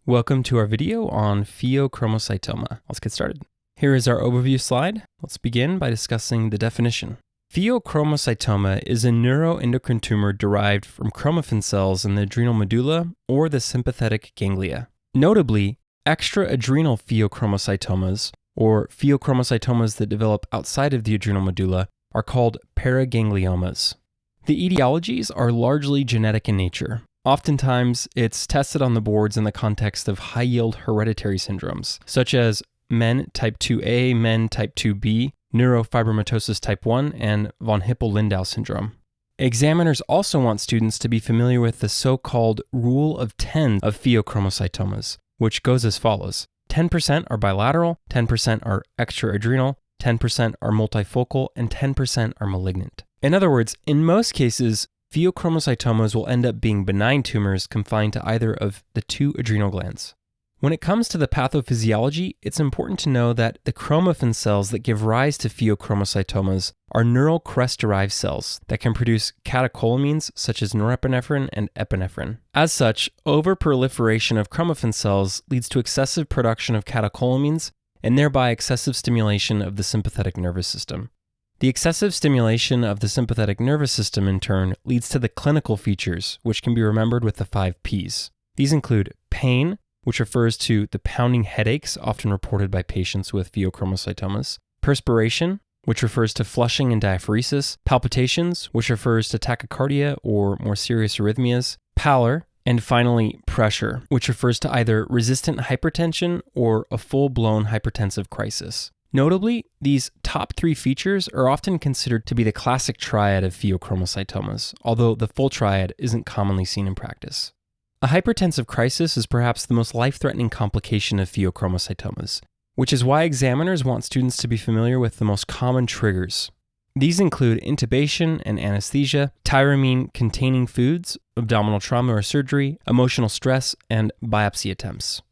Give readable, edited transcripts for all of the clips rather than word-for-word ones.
Welcome to our video on pheochromocytoma. Let's get started. Here is our overview slide. Let's begin by discussing the definition. Pheochromocytoma is a neuroendocrine tumor derived from chromaffin cells in the adrenal medulla or the sympathetic ganglia. Notably, extra-adrenal pheochromocytomas, or pheochromocytomas that develop outside of the adrenal medulla, are called paragangliomas. The etiologies are largely genetic in nature. Oftentimes, it's tested on the boards in the context of high-yield hereditary syndromes, such as MEN type 2A, MEN type 2B, neurofibromatosis type 1, and von Hippel-Lindau syndrome. Examiners also want students to be familiar with the so-called rule of 10 of pheochromocytomas, which goes as follows. 10% are bilateral, 10% are extra-adrenal, 10% are multifocal, and 10% are malignant. In other words, in most cases, pheochromocytomas will end up being benign tumors confined to either of the two adrenal glands. When it comes to the pathophysiology, it's important to know that the chromaffin cells that give rise to pheochromocytomas are neural crest-derived cells that can produce catecholamines such as norepinephrine and epinephrine. As such, overproliferation of chromaffin cells leads to excessive production of catecholamines and thereby excessive stimulation of the sympathetic nervous system. The excessive stimulation of the sympathetic nervous system, in turn, leads to the clinical features, which can be remembered with the 5 Ps. These include pain, which refers to the pounding headaches often reported by patients with pheochromocytomas, perspiration, which refers to flushing and diaphoresis, palpitations, which refers to tachycardia or more serious arrhythmias, pallor, and finally, pressure, which refers to either resistant hypertension or a full-blown hypertensive crisis. Notably, these top 3 features are often considered to be the classic triad of pheochromocytomas, although the full triad isn't commonly seen in practice. A hypertensive crisis is perhaps the most life-threatening complication of pheochromocytomas, which is why examiners want students to be familiar with the most common triggers. These include intubation and anesthesia, tyramine-containing foods, abdominal trauma or surgery, emotional stress, and biopsy attempts.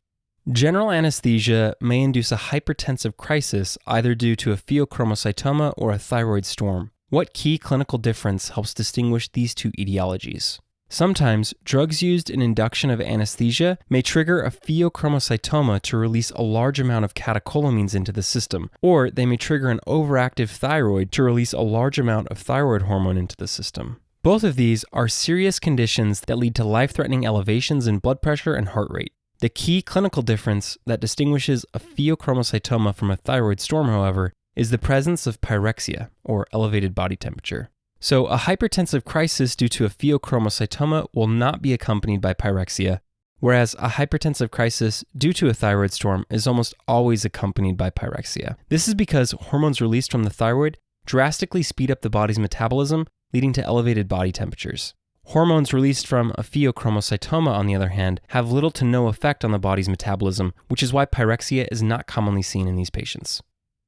General anesthesia may induce a hypertensive crisis either due to a pheochromocytoma or a thyroid storm. What key clinical difference helps distinguish these two etiologies? Sometimes, drugs used in induction of anesthesia may trigger a pheochromocytoma to release a large amount of catecholamines into the system, or they may trigger an overactive thyroid to release a large amount of thyroid hormone into the system. Both of these are serious conditions that lead to life-threatening elevations in blood pressure and heart rate. The key clinical difference that distinguishes a pheochromocytoma from a thyroid storm, however, is the presence of pyrexia, or elevated body temperature. So a hypertensive crisis due to a pheochromocytoma will not be accompanied by pyrexia, whereas a hypertensive crisis due to a thyroid storm is almost always accompanied by pyrexia. This is because hormones released from the thyroid drastically speed up the body's metabolism, leading to elevated body temperatures. Hormones released from a pheochromocytoma, on the other hand, have little to no effect on the body's metabolism, which is why pyrexia is not commonly seen in these patients.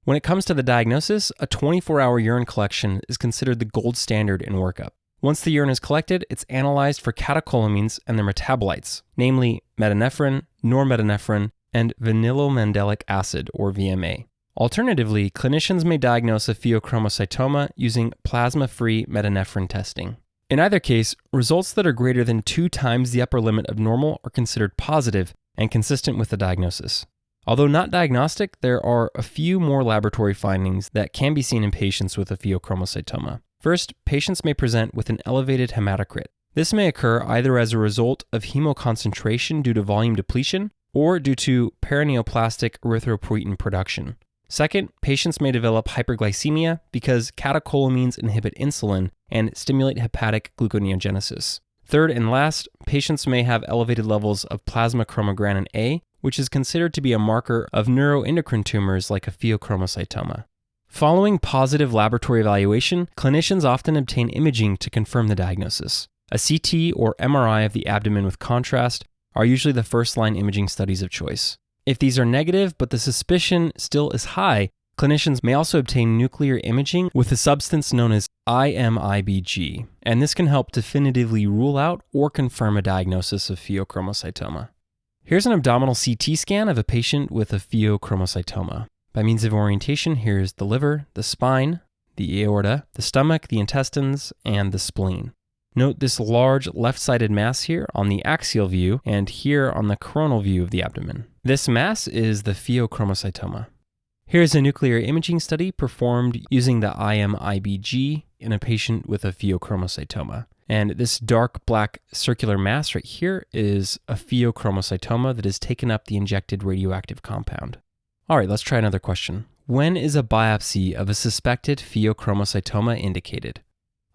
When it comes to the diagnosis, a 24-hour urine collection is considered the gold standard in workup. Once the urine is collected, it's analyzed for catecholamines and their metabolites, namely metanephrine, norepinephrine, and vanillomandelic acid, or VMA. Alternatively, clinicians may diagnose a pheochromocytoma using plasma-free metanephrine testing. In either case, results that are greater than 2 times the upper limit of normal are considered positive and consistent with the diagnosis. Although not diagnostic, there are a few more laboratory findings that can be seen in patients with a pheochromocytoma. First, patients may present with an elevated hematocrit. This may occur either as a result of hemoconcentration due to volume depletion or due to paraneoplastic erythropoietin production. Second, patients may develop hyperglycemia because catecholamines inhibit insulin and stimulate hepatic gluconeogenesis. Third and last, patients may have elevated levels of plasma chromogranin A, which is considered to be a marker of neuroendocrine tumors like a pheochromocytoma. Following positive laboratory evaluation, clinicians often obtain imaging to confirm the diagnosis. A CT or MRI of the abdomen with contrast are usually the first-line imaging studies of choice. If these are negative but the suspicion still is high, clinicians may also obtain nuclear imaging with a substance known as IMIBG, and this can help definitively rule out or confirm a diagnosis of pheochromocytoma. Here's an abdominal CT scan of a patient with a pheochromocytoma. By means of orientation, here's the liver, the spine, the aorta, the stomach, the intestines, and the spleen. Note this large left-sided mass here on the axial view and here on the coronal view of the abdomen. This mass is the pheochromocytoma. Here's a nuclear imaging study performed using the IMIBG in a patient with a pheochromocytoma. And this dark black circular mass right here is a pheochromocytoma that has taken up the injected radioactive compound. All right, let's try another question. When is a biopsy of a suspected pheochromocytoma indicated?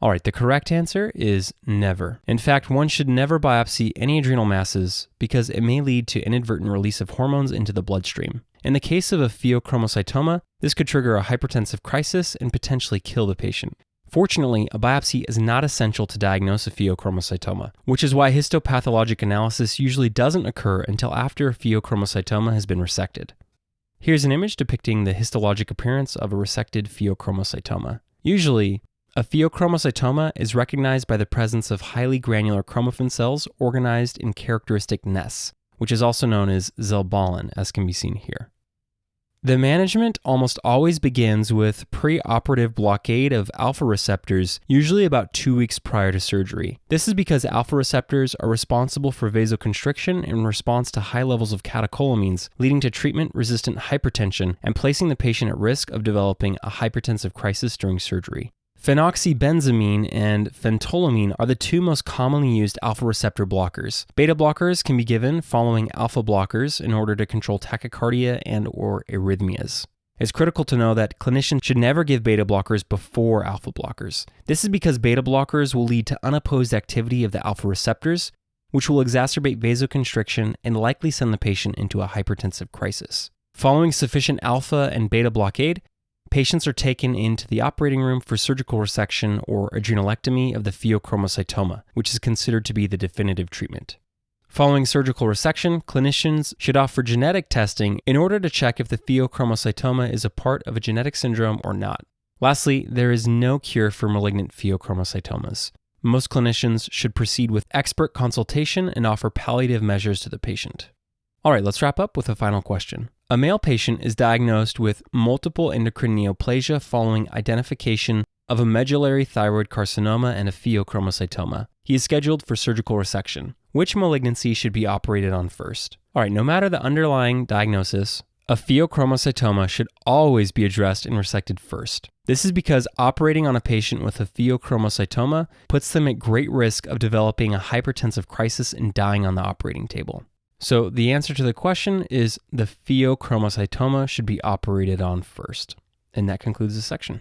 All right, the correct answer is never. In fact, one should never biopsy any adrenal masses because it may lead to inadvertent release of hormones into the bloodstream. In the case of a pheochromocytoma, this could trigger a hypertensive crisis and potentially kill the patient. Fortunately, a biopsy is not essential to diagnose a pheochromocytoma, which is why histopathologic analysis usually doesn't occur until after a pheochromocytoma has been resected. Here's an image depicting the histologic appearance of a resected pheochromocytoma. Usually, a pheochromocytoma is recognized by the presence of highly granular chromaffin cells organized in characteristic nests, which is also known as zellballen, as can be seen here. The management almost always begins with preoperative blockade of alpha receptors, usually about 2 weeks prior to surgery. This is because alpha receptors are responsible for vasoconstriction in response to high levels of catecholamines, leading to treatment-resistant hypertension and placing the patient at risk of developing a hypertensive crisis during surgery. Phenoxybenzamine and phentolamine are the two most commonly used alpha receptor blockers. Beta blockers can be given following alpha blockers in order to control tachycardia and/or arrhythmias. It's critical to know that clinicians should never give beta blockers before alpha blockers. This is because beta blockers will lead to unopposed activity of the alpha receptors, which will exacerbate vasoconstriction and likely send the patient into a hypertensive crisis. Following sufficient alpha and beta blockade, patients are taken into the operating room for surgical resection or adrenalectomy of the pheochromocytoma, which is considered to be the definitive treatment. Following surgical resection, clinicians should offer genetic testing in order to check if the pheochromocytoma is a part of a genetic syndrome or not. Lastly, there is no cure for malignant pheochromocytomas. Most clinicians should proceed with expert consultation and offer palliative measures to the patient. All right, let's wrap up with a final question. A male patient is diagnosed with multiple endocrine neoplasia following identification of a medullary thyroid carcinoma and a pheochromocytoma. He is scheduled for surgical resection. Which malignancy should be operated on first? All right, no matter the underlying diagnosis, a pheochromocytoma should always be addressed and resected first. This is because operating on a patient with a pheochromocytoma puts them at great risk of developing a hypertensive crisis and dying on the operating table. So the answer to the question is the pheochromocytoma should be operated on first. And that concludes this section.